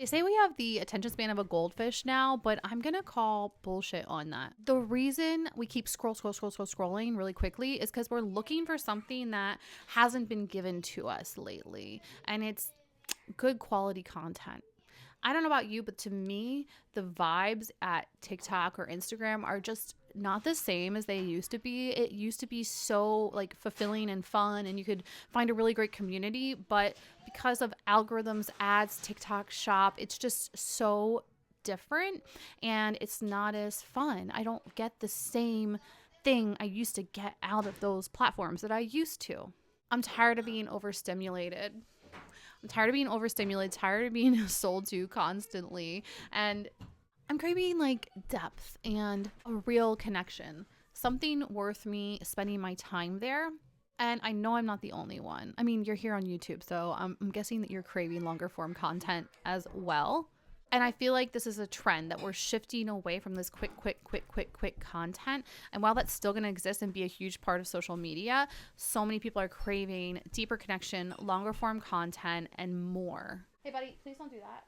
They say we have the attention span of a goldfish now, but I'm going to call bullshit on that. The reason we keep scrolling really quickly is because we're looking for something that hasn't been given to us lately. And it's good quality content. I don't know about you, but to me, the vibes at TikTok or Instagram are just not the same as they used to be. It used to be so like fulfilling and fun, and you could find a really great community. But because of algorithms, ads, TikTok shop, it's just so different and it's not as fun. I don't get the same thing I used to get out of those platforms that I used to. I'm tired of being overstimulated. Tired of being sold to constantly. And I'm craving like depth and a real connection, something worth me spending my time there. And I know I'm not the only one. I mean, you're here on YouTube, so I'm guessing that you're craving longer form content as well. And I feel like this is a trend that we're shifting away from this quick content. And while that's still going to exist and be a huge part of social media, so many people are craving deeper connection, longer form content, and more. Hey, buddy, please don't do that.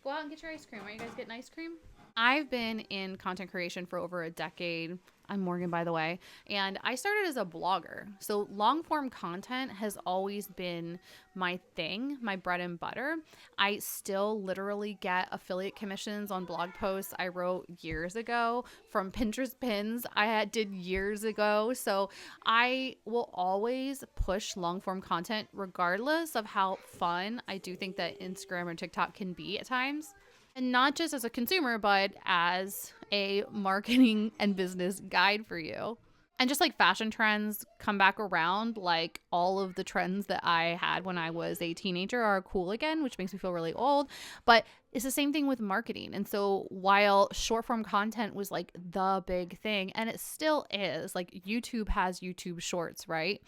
Go out and get your ice cream. Are you guys getting ice cream? I've been in content creation for over a decade. I'm Morgan, by the way, and I started as a blogger. So long form content has always been my thing, my bread and butter. I still literally get affiliate commissions on blog posts I wrote years ago from Pinterest pins did years ago. So I will always push long form content regardless of how fun I do think that Instagram or TikTok can be at times. And not just as a consumer, but as a marketing and business guide for you. And just like fashion trends come back around, like all of the trends that I had when I was a teenager are cool again, which makes me feel really old. But it's the same thing with marketing. And so while short form content was like the big thing, and it still is, like YouTube has YouTube shorts, right?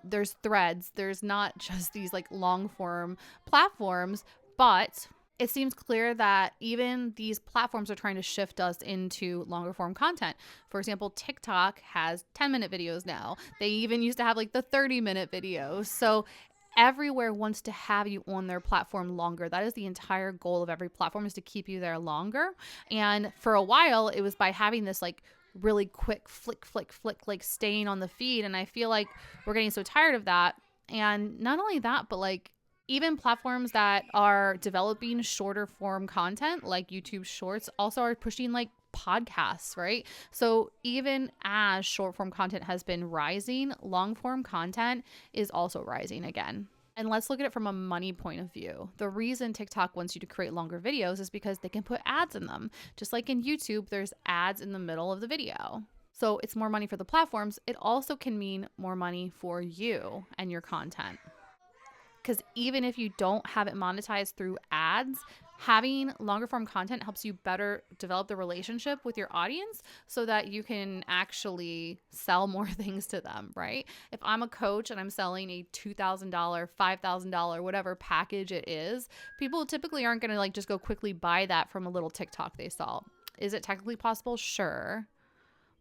There's threads. There's not just these like long form platforms, but it seems clear that even these platforms are trying to shift us into longer form content. For example, TikTok has 10-minute videos now. They even used to have like the 30-minute videos. So everywhere wants to have you on their platform longer. That is the entire goal of every platform, is to keep you there longer. And for a while, it was by having this like really quick flick, like staying on the feed. And I feel like we're getting so tired of that. And not only that, but like even platforms that are developing shorter form content like YouTube Shorts also are pushing like podcasts, right? So even as short form content has been rising, long form content is also rising again. And let's look at it from a money point of view. The reason TikTok wants you to create longer videos is because they can put ads in them. Just like in YouTube, there's ads in the middle of the video. So it's more money for the platforms. It also can mean more money for you and your content. Because even if you don't have it monetized through ads, having longer form content helps you better develop the relationship with your audience so that you can actually sell more things to them, right? If I'm a coach and I'm selling a $2,000, $5,000, whatever package it is, people typically aren't going to like just go quickly buy that from a little TikTok they saw. Is it technically possible? Sure.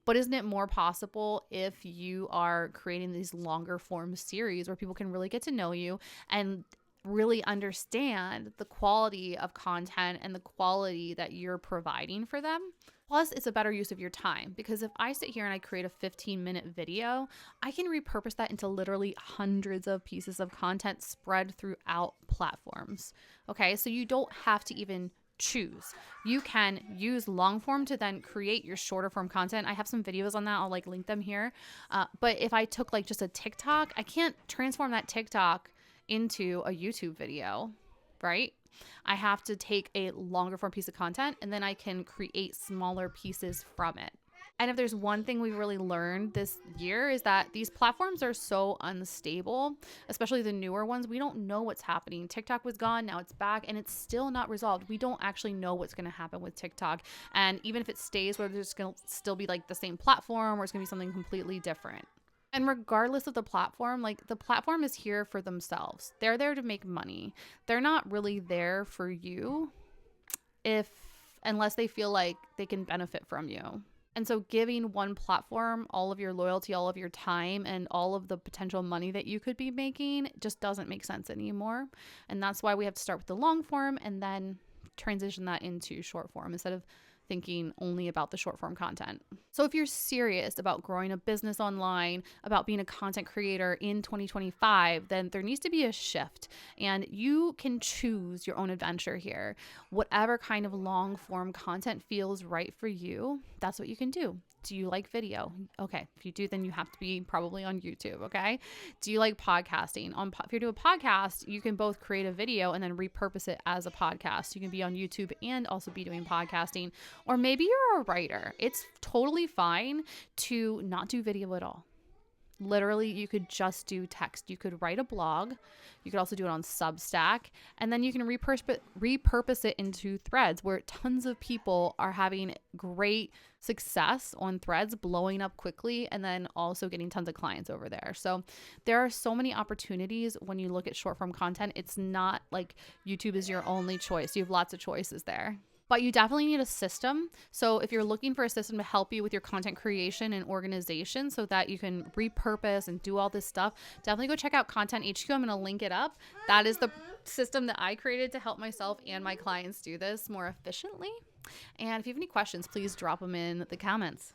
But isn't it more possible if you are creating these longer form series where people can really get to know you and really understand the quality of content and the quality that you're providing for them? Plus, it's a better use of your time, because if I sit here and I create a 15-minute video, I can repurpose that into literally hundreds of pieces of content spread throughout platforms. Okay, so you don't have to even choose. You can use long form to then create your shorter form content. I have some videos on that. I'll like link them here. But if I took like just a TikTok, I can't transform that TikTok into a YouTube video, right? I have to take a longer form piece of content and then I can create smaller pieces from it. And if there's one thing we really learned this year is that these platforms are so unstable, especially the newer ones. We don't know what's happening. TikTok was gone, now it's back, and it's still not resolved. We don't actually know what's going to happen with TikTok. And even if it stays, whether it's going to still be like the same platform or it's going to be something completely different. And regardless of the platform, like the platform is here for themselves. They're there to make money. They're not really there for you unless they feel like they can benefit from you. And so giving one platform all of your loyalty, all of your time, and all of the potential money that you could be making just doesn't make sense anymore. And that's why we have to start with the long form and then transition that into short form instead of thinking only about the short form content. So if you're serious about growing a business online, about being a content creator in 2025, then there needs to be a shift, and you can choose your own adventure here. Whatever kind of long form content feels right for you, that's what you can do. Do you like video? Okay. If you do, then you have to be probably on YouTube. Okay. Do you like podcasting? If you do a podcast, you can both create a video and then repurpose it as a podcast. You can be on YouTube and also be doing podcasting. Or maybe you're a writer. It's totally fine to not do video at all. Literally, you could just do text. You could write a blog. You could also do it on Substack. And then you can repurpose it into Threads, where tons of people are having great success on Threads, blowing up quickly, and then also getting tons of clients over there. So there are so many opportunities when you look at short form content. It's not like YouTube is your only choice. You have lots of choices there. But you definitely need a system. So if you're looking for a system to help you with your content creation and organization so that you can repurpose and do all this stuff, definitely go check out Content HQ. I'm going to link it up. That is the system that I created to help myself and my clients do this more efficiently. And if you have any questions, please drop them in the comments.